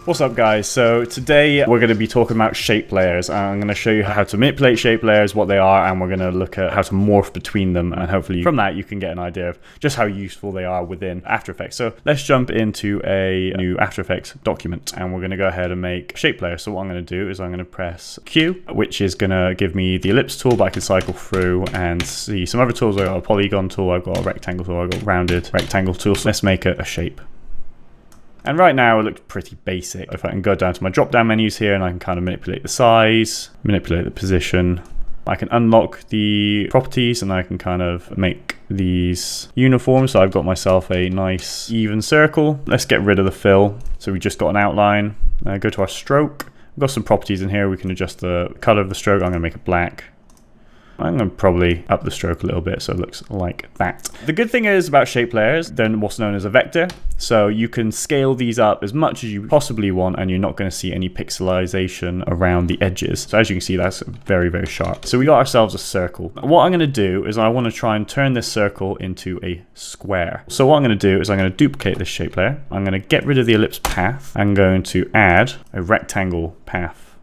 What's up guys? So today we're going to be talking about shape layers. I'm going to show you how to manipulate shape layers, what they are, and we're going to look at how to morph between them, and hopefully from that you can get an idea of just how useful they are within After Effects. So let's jump into a new After Effects document and we're going to go ahead and make shape layers. So what I'm going to do is I'm going to press Q, which is going to give me the ellipse tool, but I can cycle through and see some other tools. I've got a polygon tool, I've got a rectangle tool, I've got a rounded rectangle tool. So let's make a shape. And right now it looks pretty basic. If I can go down to my drop down menus here and I can kind of manipulate the size, manipulate the position. I can unlock the properties and I can kind of make these uniform. So I've got myself a nice even circle. Let's get rid of the fill. So we just got an outline. Go to our stroke. We've got some properties in here. We can adjust the color of the stroke. I'm going to make it black. I'm going to probably up the stroke a little bit so it looks like that. The good thing is about shape layers, they're what's known as a vector. So you can scale these up as much as you possibly want and you're not going to see any pixelization around the edges. So as you can see, that's very, very sharp. So we got ourselves a circle. What I'm going to do is I want to try and turn this circle into a square. So what I'm going to do is I'm going to duplicate this shape layer. I'm going to get rid of the ellipse path. I'm going to add a rectangle path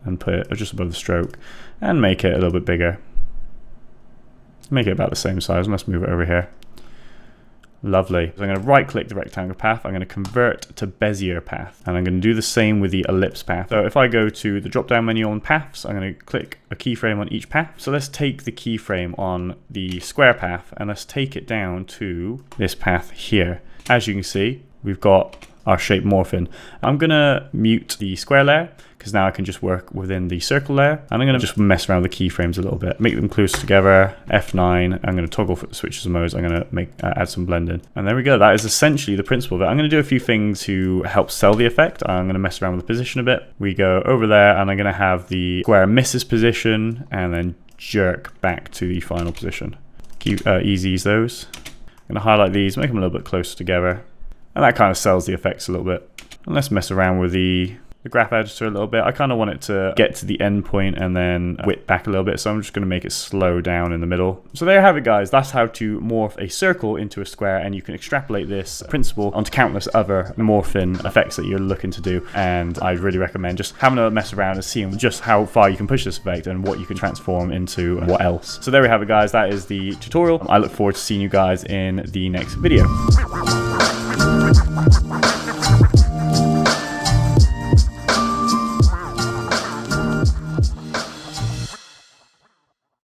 and put it just above the stroke and make it a little bit bigger. Make it about the same size, and let's move it over here. Lovely. So I'm going to right click the rectangle path, I'm going to convert to Bezier path, and I'm going to do the same with the ellipse path. So if I go to the drop down menu on paths, I'm going to click a keyframe on each path. So let's take the keyframe on the square path and let's take it down to this path here. As you can see, we've got our shape morphing. I'm going to mute the square layer because now I can just work within the circle layer, and I'm going to just mess around with the keyframes a little bit, make them close together. F9, I'm going to toggle switches and modes. I'm going to add some blending, and there we go. That is essentially the principle of it. I'm going to do a few things to help sell the effect. I'm going to mess around with the position a bit. We go over there and I'm going to have the square misses position and then jerk back to the final position. Ease those. I'm going to highlight these, make them a little bit closer together, and that kind of sells the effects a little bit. And let's mess around with the graph editor a little bit. I kind of want it to get to the end point and then whip back a little bit, so I'm just going to make it slow down in the middle. So there you have it guys, that's how to morph a circle into a square, and you can extrapolate this principle onto countless other morphing effects that you're looking to do, and I'd really recommend just having a mess around and seeing just how far you can push this effect and what you can transform into what else. So there we have it guys, that is the tutorial. I look forward to seeing you guys in the next video.